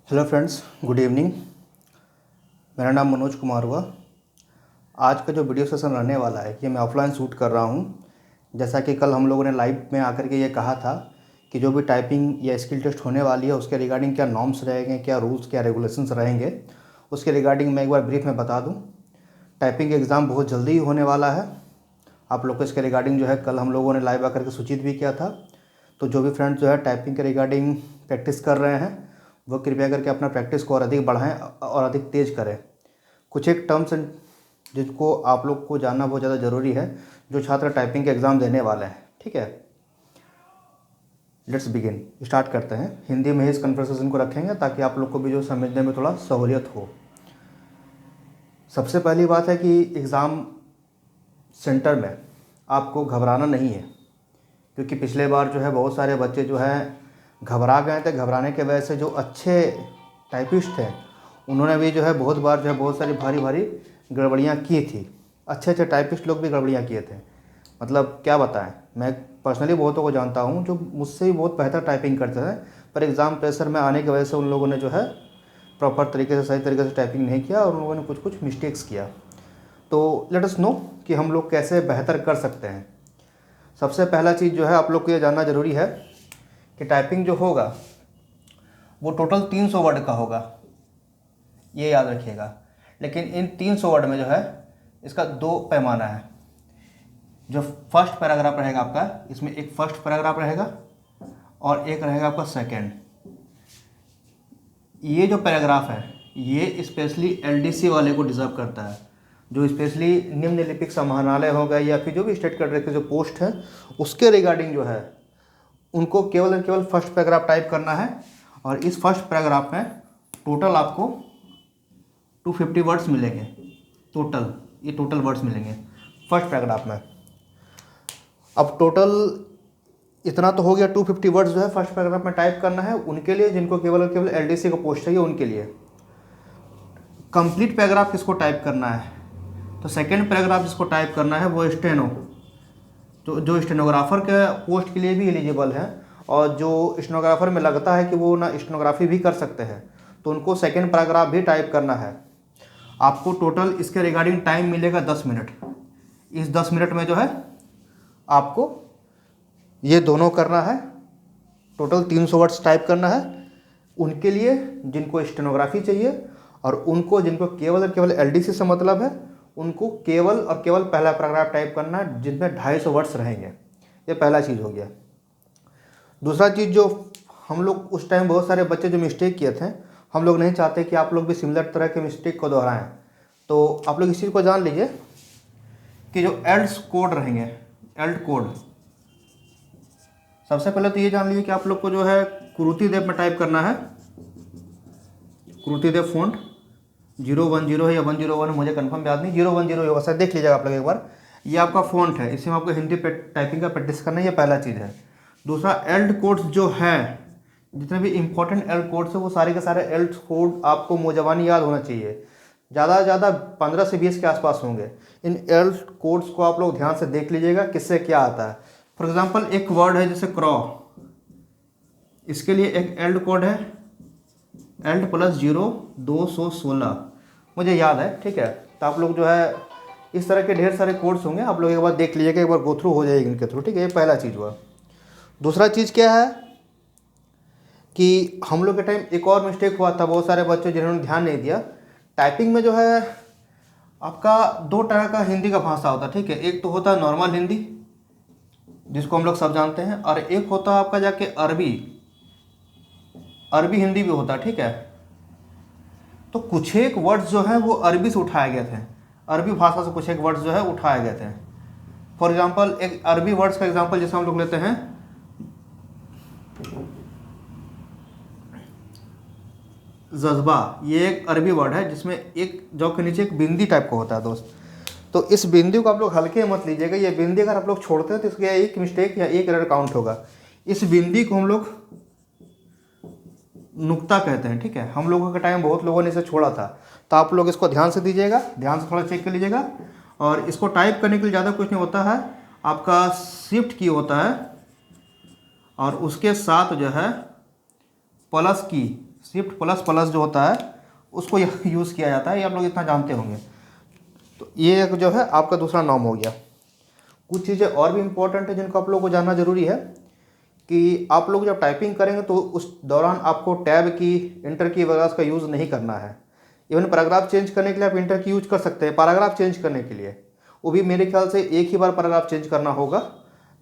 Hello friends, good evening. मेरा नाम मनोज कुमार हुआ। आज का जो वीडियो सेशन रहने वाला है ये मैं ऑफलाइन शूट कर रहा हूँ। जैसा कि कल हम लोगों ने लाइव में आकर के ये कहा था कि जो भी टाइपिंग या स्किल टेस्ट होने वाली है उसके रिगार्डिंग क्या नॉर्म्स रहेंगे, क्या रूल्स, क्या रेगुलेशंस रहेंगे, उसके रिगार्डिंग मैं एक बार ब्रीफ में बता दूँ। टाइपिंग एग्ज़ाम बहुत जल्दी ही होने वाला है। आप लोग को इसके रिगार्डिंग जो है कल हम लोगों ने लाइव आकर के सूचित भी किया था। तो जो भी फ्रेंड्स जो है टाइपिंग के रिगार्डिंग प्रैक्टिस कर रहे हैं वो कृपया करके अपना प्रैक्टिस को और अधिक बढ़ाएं और अधिक तेज़ करें। कुछ एक टर्म्स एंड जिनको आप लोग को जानना बहुत ज़्यादा ज़रूरी है जो छात्र टाइपिंग के एग्ज़ाम देने वाले हैं। ठीक है, लेट्स बिगिन। स्टार्ट करते हैं। हिंदी में ही इस कन्वर्सेशन को रखेंगे ताकि आप लोग को भी जो समझने में थोड़ा सहूलियत हो। सबसे पहली बात है कि एग्ज़ाम सेंटर में आपको घबराना नहीं है, क्योंकि पिछले बार जो है बहुत सारे बच्चे जो हैं घबरा गए थे। घबराने की वजह से जो अच्छे टाइपिस्ट थे उन्होंने भी जो है बहुत बार जो है बहुत सारी भारी भारी गड़बड़ियाँ की थी। अच्छे टाइपिस्ट लोग भी गड़बड़ियाँ किए थे। मतलब क्या बताएं, मैं पर्सनली बहुतों को जानता हूँ जो मुझसे भी बहुत बेहतर टाइपिंग करते थे, पर एग्ज़ाम प्रेशर में आने की वजह से उन लोगों ने जो है प्रॉपर तरीके से, सही तरीके से टाइपिंग नहीं किया और उन लोगों ने कुछ कुछ मिस्टेक्स किया। तो लेट अस नो कि हम लोग कैसे बेहतर कर सकते हैं। सबसे पहला चीज़ जो है आप लोग को ये जानना ज़रूरी है कि टाइपिंग जो होगा वो टोटल 300 वर्ड का होगा, ये याद रखिएगा। लेकिन इन 300 वर्ड में जो है इसका 2 पैमाना है। जो फर्स्ट पैराग्राफ रहेगा आपका, इसमें एक फर्स्ट पैराग्राफ रहेगा और एक रहेगा आपका सेकंड। ये जो पैराग्राफ है ये स्पेशली एलडीसी वाले को डिज़र्व करता है। जो स्पेशली निम्नलिपिक समाहरणालय हो गए या फिर जो भी स्टेट कैडर के जो पोस्ट है उसके रिगार्डिंग जो है उनको केवल और केवल फर्स्ट पैराग्राफ टाइप करना है। और इस फर्स्ट पैराग्राफ में टोटल आपको 250 वर्ड्स मिलेंगे। ये टोटल वर्ड्स मिलेंगे फर्स्ट पैराग्राफ में। अब टोटल इतना तो हो गया, 250 वर्ड्स जो है फर्स्ट पैराग्राफ में टाइप करना है उनके लिए जिनको केवल और केवल एलडीसी का पोस्ट चाहिए उनके लिए। कंप्लीट पैराग्राफ किसको टाइप करना है, तो सेकेंड पैराग्राफ जिसको टाइप करना है वो स्टेनो, तो जो स्टेनोग्राफर के पोस्ट के लिए भी एलिजिबल है और जो स्टेनोग्राफर में लगता है कि वो ना स्टेनोग्राफी भी कर सकते हैं तो उनको सेकेंड पैराग्राफ भी टाइप करना है। आपको टोटल इसके रिगार्डिंग टाइम मिलेगा 10 मिनट। इस 10 मिनट में जो है आपको ये दोनों करना है। टोटल 300 वर्ड्स टाइप करना है उनके लिए जिनको स्टेनोग्राफी चाहिए, और उनको जिनको केवल और केवल एलडीसी से मतलब है उनको केवल और केवल पहला पैराग्राफ टाइप करना है जिनमें 250 वर्ड्स रहेंगे। ये पहला चीज़ हो गया। दूसरा चीज़, जो हम लोग उस टाइम बहुत सारे बच्चे जो मिस्टेक किए थे, हम लोग नहीं चाहते कि आप लोग भी सिमिलर तरह के मिस्टेक को दोहराएं। तो आप लोग इस चीज़ को जान लीजिए कि जो एल्ड्स कोड रहेंगे, एल्ड कोड, सबसे पहले तो ये जान लीजिए कि आप लोग को जो है कुरुतिदेव में टाइप करना है। कुरुतिदेव फ़ॉन्ट 010 है या 101 है, मुझे कंफर्म याद नहीं, 010 होगा सर, देख लीजिएगा आप लोग एक बार। ये आपका फ़ॉन्ट है, इसमें आपको हिंदी टाइपिंग का प्रैक्टिस करना है, ये पहला चीज़ है। दूसरा, एल्ड कोड्स जो है, जितने भी इंपॉर्टेंट एल्ड कोड्स है वो सारे के सारे एल्ड कोड आपको मुजबानी याद होना चाहिए। ज़्यादा से ज़्यादा 15 से 20 के आसपास होंगे। इन एल्ड कोड्स को आप लोग ध्यान से देख लीजिएगा किससे क्या आता है। फॉर एग्जाम्पल एक वर्ड है जैसे क्रॉ, इसके लिए एक एल्ड कोड है एल्ड प्लस 0 216, मुझे याद है। ठीक है, तो आप लोग जो है इस तरह के ढेर सारे कोड्स होंगे, आप लोग एक बार देख लीजिएगा, एक बार गो थ्रू हो जाएगी इनके थ्रू। ठीक है, ये पहला चीज़ हुआ। दूसरा चीज़ क्या है कि हम लोग के टाइम एक और मिस्टेक हुआ था, बहुत सारे बच्चे जिन्होंने ध्यान नहीं दिया। टाइपिंग में जो है आपका 2 तरह का हिंदी का भाषा होता है। ठीक है, एक तो होता है नॉर्मल हिंदी जिसको हम लोग सब जानते हैं, और एक होता है आपका जाके अरबी हिंदी भी होता है। ठीक है, तो कुछ एक वर्ड्स जो है वो अरबी से उठाए गए थे, अरबी भाषा से कुछ एक वर्ड्स जो है उठाए गए थे। फॉर एग्जांपल एक अरबी वर्ड्स का एग्जांपल जैसे हम लोग लेते हैं जज्बा, ये एक अरबी वर्ड है जिसमें एक जौ के नीचे एक बिंदी टाइप का होता है दोस्त। तो इस बिंदी को आप लोग हल्के मत लीजिएगा, ये बिंदी अगर आप लोग छोड़ते हैं तो इसका एक मिस्टेक या एक एरर काउंट होगा। इस बिंदी को हम लोग नुक्ता कहते हैं। ठीक है, हम लोगों के टाइम बहुत लोगों ने इसे छोड़ा था, तो आप लोग इसको ध्यान से दीजिएगा, ध्यान से थोड़ा चेक कर लीजिएगा। और इसको टाइप करने के लिए ज़्यादा कुछ नहीं होता है, आपका शिफ्ट की होता है और उसके साथ जो है प्लस की, शिफ्ट प्लस प्लस जो होता है उसको यूज़ किया जाता है, ये आप लोग इतना जानते होंगे। तो ये एक जो है आपका दूसरा नॉर्म हो गया। कुछ चीज़ें और भी इम्पोर्टेंट है जिनको आप लोगों को जानना जरूरी है कि आप लोग जब टाइपिंग करेंगे तो उस दौरान आपको टैब की, इंटर की वगैरह का यूज़ नहीं करना है। इवन पैराग्राफ चेंज करने के लिए आप इंटर की यूज कर सकते हैं, पैराग्राफ चेंज करने के लिए वो भी मेरे ख्याल से एक ही बार पैराग्राफ चेंज करना होगा।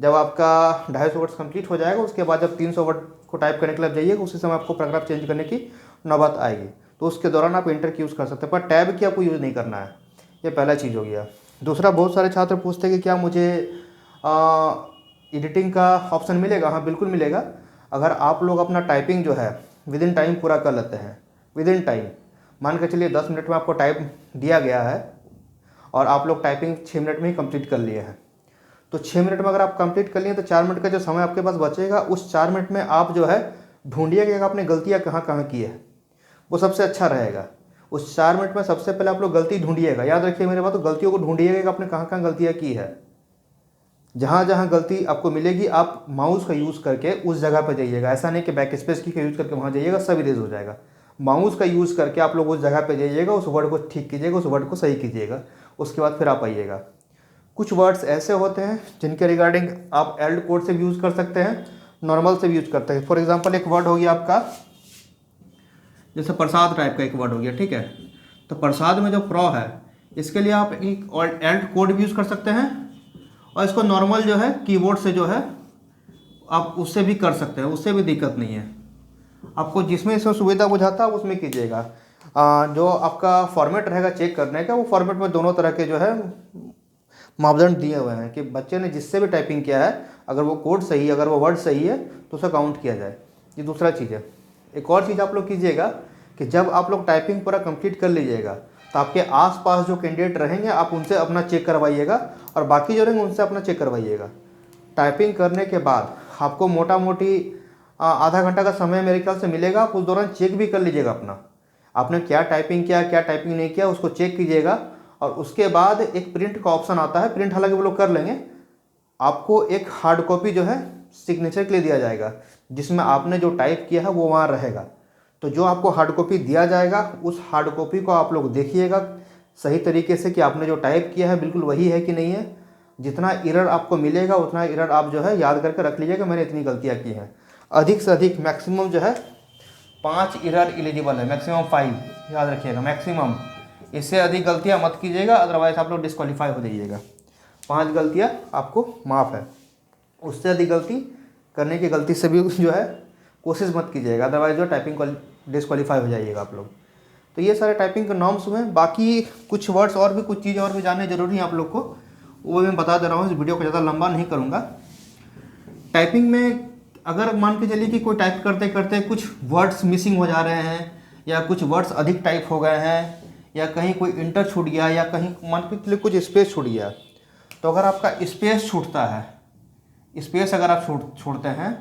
जब आपका 250 वर्ड्स कंप्लीट हो जाएगा उसके बाद जब 300 वर्ड को टाइप करने के लिए जाइएगा उसी समय आपको पैराग्राफ चेंज करने की नौबत आएगी, तो उसके दौरान आप इंटर की यूज़ कर सकते हैं, पर टैब की आपको यूज़ नहीं करना है। ये पहला चीज़ हो गया। दूसरा, बहुत सारे छात्र पूछते हैं कि क्या मुझे एडिटिंग का ऑप्शन मिलेगा? हाँ बिल्कुल मिलेगा। अगर आप लोग अपना टाइपिंग जो है विद इन टाइम पूरा कर लेते हैं, विद इन टाइम मान के चलिए 10 मिनट में आपको टाइप दिया गया है और आप लोग टाइपिंग 6 मिनट में ही कंप्लीट कर लिए हैं, तो 6 मिनट में अगर आप कंप्लीट कर लिए तो 4 मिनट का जो समय आपके पास बचेगा उस 4 मिनट में आप जो है ढूंढिएगा कि आपने गलतियाँ कहाँ कहाँ की है, वो सबसे अच्छा रहेगा। उस 4 मिनट में सबसे पहले आप लोग गलती ढूंढिएगा, याद रखिए मेरे बात, तो गलतियों को ढूंढिएगा कि आपने कहाँ कहाँ गलतियाँ की है। जहाँ जहाँ गलती आपको मिलेगी आप माउस का यूज़ करके उस जगह पर जाइएगा, ऐसा नहीं कि बैक स्पेस की का यूज़ करके वहाँ जाइएगा सब इरेज हो जाएगा। माउस का यूज़ करके आप लोग उस जगह पे जाइएगा, उस वर्ड को ठीक कीजिएगा, उस वर्ड को सही कीजिएगा, उसके बाद फिर आप आइएगा। कुछ वर्ड्स ऐसे होते हैं जिनके रिगार्डिंग आप एल्ड कोड से भी यूज़ कर सकते हैं, नॉर्मल से भी यूज़ करते हैं। फॉर एग्जांपल एक वर्ड हो गया आपका, जैसे प्रसाद टाइप का एक वर्ड हो गया, ठीक है, तो प्रसाद में जो प्रो है इसके लिए आप एक एल्ड कोड भी यूज़ कर सकते हैं और इसको नॉर्मल जो है कीबोर्ड से जो है आप उससे भी कर सकते हैं, उससे भी दिक्कत नहीं है। आपको जिसमें इसमें सुविधा बुझाता है उसमें कीजिएगा। जो आपका फॉर्मेट रहेगा चेक करने का, वो फॉर्मेट में दोनों तरह के जो है मापदंड दिए हुए हैं कि बच्चे ने जिससे भी टाइपिंग किया है अगर वो कोड सही है, अगर वो वर्ड सही है तो उसे काउंट किया जाए। ये दूसरा चीज़ है। एक और चीज़ आप लोग कीजिएगा कि जब आप लोग टाइपिंग पूरा कंप्लीट कर लीजिएगा तो आपके आसपास जो कैंडिडेट रहेंगे आप उनसे अपना चेक करवाइएगा और बाकी जो रहेंगे उनसे अपना चेक करवाइएगा। टाइपिंग करने के बाद आपको मोटा मोटी आधा घंटा का समय मेरे ख्याल से मिलेगा, आप उस दौरान चेक भी कर लीजिएगा अपना, आपने क्या टाइपिंग किया क्या टाइपिंग नहीं किया उसको चेक कीजिएगा। और उसके बाद एक प्रिंट का ऑप्शन आता है, प्रिंट हालांकि वो लोग कर लेंगे, आपको एक हार्ड कॉपी जो है सिग्नेचर के लिए दिया जाएगा जिसमें आपने जो टाइप किया है वो वहाँ रहेगा। तो जो आपको हार्ड कॉपी दिया जाएगा उस हार्ड कॉपी को आप लोग देखिएगा सही तरीके से कि आपने जो टाइप किया है बिल्कुल वही है कि नहीं है। जितना एरर आपको मिलेगा उतना एरर आप जो है याद करके रख लीजिएगा मैंने इतनी गलतियाँ की हैं। अधिक से अधिक मैक्सिमम जो है 5 एरर एलिजिबल है, मैक्सिमम 5 याद रखिएगा मैक्सिमम। इससे अधिक गलतियाँ मत कीजिएगा, अदरवाइज आप लोग डिस्क्वालीफाई हो जाइएगा। 5 गलतियाँ आपको माफ़ है, उससे अधिक गलती करने की गलती से भी जो है कोशिश मत कीजिएगा, अदरवाइज जो टाइपिंग डिस्क्वालीफाई हो जाइएगा आप लोग। तो ये सारे टाइपिंग के नॉर्म्स हुए। बाकी कुछ वर्ड्स और भी, कुछ चीज़ें और भी जानने जरूरी है आप लोग को, वो मैं बता दे रहा हूँ, इस वीडियो को ज़्यादा लंबा नहीं करूँगा। टाइपिंग में अगर मान के चलिए कि कोई टाइप करते करते कुछ वर्ड्स मिसिंग हो जा रहे हैं या कुछ वर्ड्स अधिक टाइप हो गए हैं या कहीं कोई इंटर छूट गया या कहीं मान के चलिए कुछ स्पेस छूट गया, तो अगर आपका स्पेस छूटता है, स्पेस अगर आप छोड़ते हैं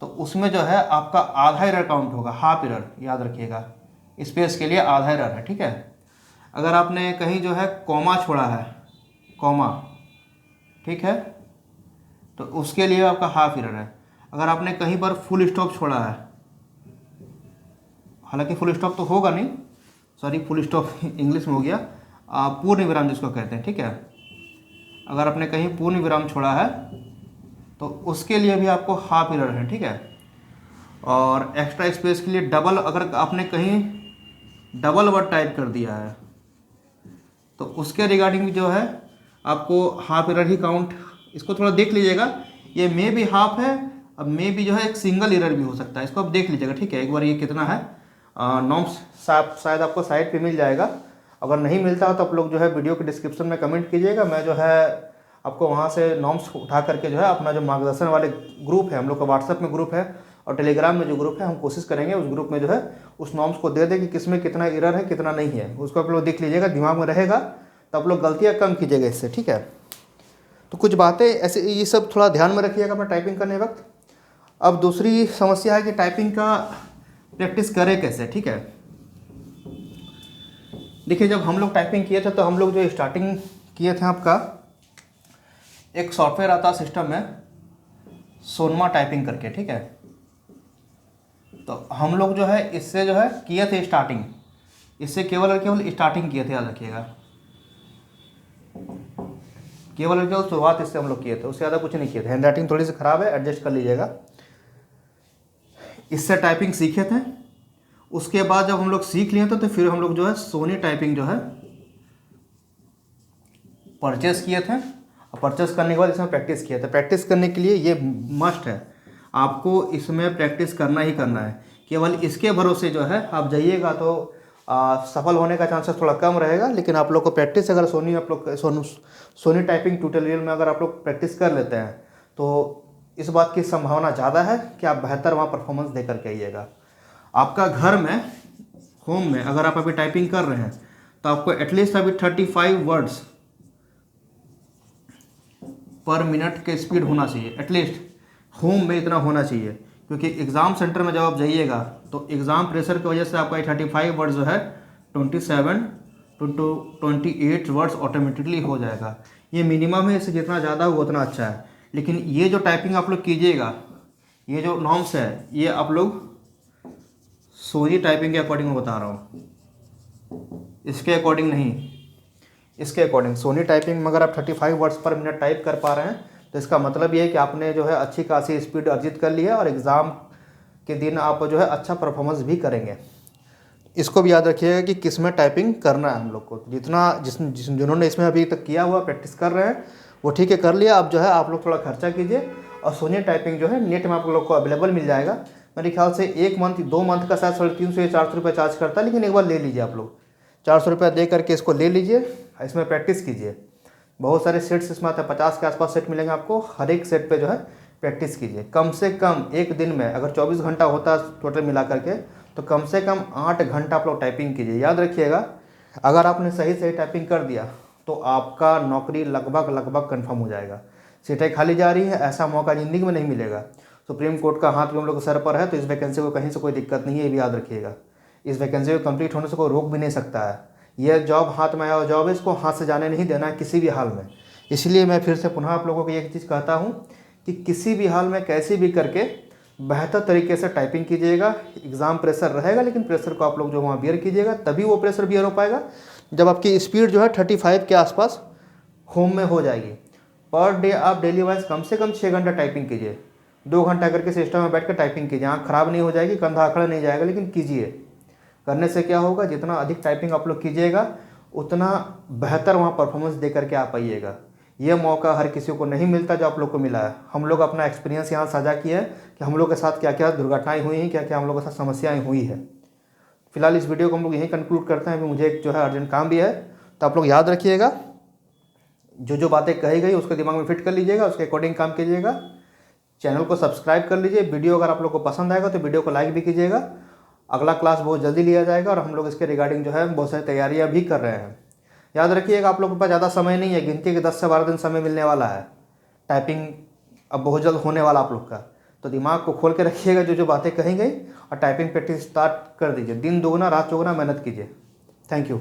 तो उसमें जो है आपका आधा एरर काउंट होगा, हाफ एरर याद रखिएगा, स्पेस के लिए आधा एरर है, ठीक है। अगर आपने कहीं जो है कॉमा छोड़ा है, कॉमा, ठीक है, तो उसके लिए आपका हाफ एरर है। अगर आपने कहीं पर फुल स्टॉप छोड़ा है, हालांकि फुल स्टॉप तो होगा नहीं, सॉरी फुल स्टॉप इंग्लिश में हो गया, पूर्ण विराम जिसको कहते हैं, ठीक है, अगर आपने कहीं पूर्ण विराम छोड़ा है तो उसके लिए भी आपको हाफ एरर है, ठीक है। और एक्स्ट्रा स्पेस के लिए डबल, अगर आपने कहीं डबल वर्ड टाइप कर दिया है तो उसके रिगार्डिंग जो है आपको हाफ एरर ही काउंट, इसको थोड़ा देख लीजिएगा, ये मे भी हाफ है, अब मे भी जो है एक सिंगल एरर भी हो सकता है, इसको आप देख लीजिएगा, ठीक है। एक बार ये कितना है नॉर्म्स शायद आपको साइट पे मिल जाएगा, अगर नहीं मिलता हो तो आप लोग जो है वीडियो के डिस्क्रिप्शन में कमेंट कीजिएगा, मैं जो है आपको वहाँ से नॉर्म्स उठा करके जो है अपना जो मार्गदर्शन वाले ग्रुप है, हम लोग का व्हाट्सएप में ग्रुप है और टेलीग्राम में जो ग्रुप है, हम कोशिश करेंगे उस ग्रुप में जो है उस नॉर्म्स को दे दें कि किसमें कितना एरर है कितना नहीं है, उसको आप लोग देख लीजिएगा, दिमाग में रहेगा तो आप लोग गलतियाँ कम कीजिएगा इससे, ठीक है। तो कुछ बातें ऐसे ये सब थोड़ा ध्यान में रखिएगा अपना टाइपिंग करने वक्त। अब दूसरी समस्या है कि टाइपिंग का प्रैक्टिस करें कैसे, ठीक है। देखिए जब हम लोग टाइपिंग किए थे तो हम लोग जो स्टार्टिंग किए थे, आपका एक सॉफ्टवेयर आता सिस्टम में सोनमा टाइपिंग करके, ठीक है, तो हम लोग जो है इससे जो है किए थे स्टार्टिंग, इससे केवल और केवल स्टार्टिंग किए थे, याद रखिएगा, केवल और केवल शुरुआत इससे हम लोग किए थे, उससे ज़्यादा कुछ नहीं किए थे। हैंड राइटिंग थोड़ी सी ख़राब है, एडजस्ट कर लीजिएगा। इससे टाइपिंग सीखे थे। उसके बाद जब हम लोग सीख लिए थे तो फिर हम लोग जो है सोनी टाइपिंग जो है परचेस किए थे, और परचेस करने के बाद इसमें प्रैक्टिस किया था। प्रैक्टिस करने के लिए ये मस्ट है, आपको इसमें प्रैक्टिस करना ही करना है। केवल इसके भरोसे जो है आप जाइएगा तो सफल होने का चांसेस थोड़ा कम रहेगा, लेकिन आप लोग को प्रैक्टिस अगर सोनी टाइपिंग ट्यूटोरियल में अगर आप लोग प्रैक्टिस कर लेते हैं तो इस बात की संभावना ज़्यादा है कि आप बेहतर वहाँ परफॉर्मेंस दे करके आइएगा। आपका घर में होम में अगर आप अभी टाइपिंग कर रहे हैं तो आपको एटलीस्ट अभी 35 वर्ड्स पर मिनट के स्पीड होना चाहिए, एटलीस्ट होम में इतना होना चाहिए, क्योंकि एग्ज़ाम सेंटर में जब आप जाइएगा तो एग्ज़ाम प्रेशर की वजह से आपका 35 वर्ड्स जो है 27 टू 28 वर्ड्स ऑटोमेटिकली हो जाएगा। ये मिनिमम है, इससे जितना ज़्यादा हो उतना अच्छा है। लेकिन ये जो टाइपिंग आप लोग कीजिएगा, ये जो नॉर्म्स है, ये आप लोग सोनी टाइपिंग के अकॉर्डिंग मैं बता रहा हूँ, इसके अकॉर्डिंग नहीं, इसके अकॉर्डिंग। सोनी टाइपिंग में अगर आप 35 वर्ड्स पर मिनट टाइप कर पा रहे हैं तो इसका मतलब ये है कि आपने जो है अच्छी खासी स्पीड अर्जित कर ली है, और एग्ज़ाम के दिन आप जो है अच्छा परफॉर्मेंस भी करेंगे। इसको भी याद रखिएगा कि किस में टाइपिंग करना है हम लोग को। जिन्होंने इसमें अभी तक किया हुआ प्रैक्टिस कर रहे हैं वो ठीक है, कर लिया। अब जो है आप लोग थोड़ा खर्चा कीजिए, और सोनी टाइपिंग जो है नेट में आप लोग को अवेलेबल मिल जाएगा। मेरे ख्याल से 1 मंथ 2 मंथ का शायद 350 या 400 रुपये चार्ज करता है, लेकिन एक बार ले लीजिए आप लोग, 400 रुपये दे करके इसको ले लीजिए, इसमें प्रैक्टिस कीजिए। बहुत सारे सेट्स इसमें आते हैं, 50 के आसपास सेट मिलेंगे आपको। हर एक सेट पे जो है प्रैक्टिस कीजिए। कम से कम एक दिन में अगर 24 घंटा होता है टोटल मिला करके, तो कम से कम 8 घंटा आप लोग टाइपिंग कीजिए। याद रखिएगा, अगर आपने सही सही टाइपिंग कर दिया तो आपका नौकरी लगभग कंफर्म हो जाएगा। सीटें खाली जा रही है, ऐसा मौका ज़िंदगी में नहीं मिलेगा। सुप्रीम कोर्ट का हाथ भी हम लोग के सर पर है, तो इस वैकेंसी को कहीं से कोई दिक्कत नहीं है, ये भी याद रखिएगा। इस वैकेंसी को कंप्लीट होने से कोई रोक भी नहीं सकता है। यह जॉब हाथ में आया हुआ जॉब है, इसको हाथ से जाने नहीं देना है किसी भी हाल में। इसलिए मैं फिर से पुनः आप लोगों को एक चीज़ कहता हूँ कि किसी भी हाल में कैसे भी करके बेहतर तरीके से टाइपिंग कीजिएगा। एग्ज़ाम प्रेशर रहेगा, लेकिन प्रेशर को आप लोग जो वहाँ बियर कीजिएगा, तभी वो प्रेशर बियर हो पाएगा जब आपकी स्पीड जो है 35 के आसपास होम में हो जाएगी। पर डे आप डेली वाइज कम से कम 6 घंटा टाइपिंग कीजिए। 2 घंटा करके सिस्टम में बैठ कर टाइपिंग कीजिए। आँख खराब नहीं हो जाएगी, कंधा अकड़ नहीं जाएगा, लेकिन कीजिए। करने से क्या होगा, जितना अधिक टाइपिंग आप लोग कीजिएगा उतना बेहतर वहाँ परफॉर्मेंस दे करके आप आइएगा। ये मौका हर किसी को नहीं मिलता जो आप लोग को मिला है। हम लोग अपना एक्सपीरियंस यहाँ साझा किया है कि हम लोग के साथ क्या क्या दुर्घटनाएं हुई हैं, क्या क्या हम लोग के साथ समस्याएं हुई है। फिलहाल इस वीडियो को हम लोग यहीं कंक्लूड करते हैं। अभी मुझे एक जो है अर्जेंट काम भी है, तो आप लोग याद रखिएगा, जो बातें कही गई उसको दिमाग में फिट कर लीजिएगा, उसके अकॉर्डिंग काम कीजिएगा। चैनल को सब्सक्राइब कर लीजिए। वीडियो अगर आप लोग को पसंद आएगा तो वीडियो को लाइक भी कीजिएगा। अगला क्लास बहुत जल्दी लिया जाएगा, और हम लोग इसके रिगार्डिंग जो है बहुत सारी तैयारियां भी कर रहे हैं। याद रखिएगा, आप लोगों के पास ज़्यादा समय नहीं है, गिनती के 10 से 12 दिन समय मिलने वाला है। टाइपिंग अब बहुत जल्द होने वाला आप लोग का, तो दिमाग को खोल के रखिएगा जो बातें कही गई, और टाइपिंग प्रैक्टिस स्टार्ट कर दीजिए। दिन दोगुना रात चौगुना मेहनत कीजिए। Thank you.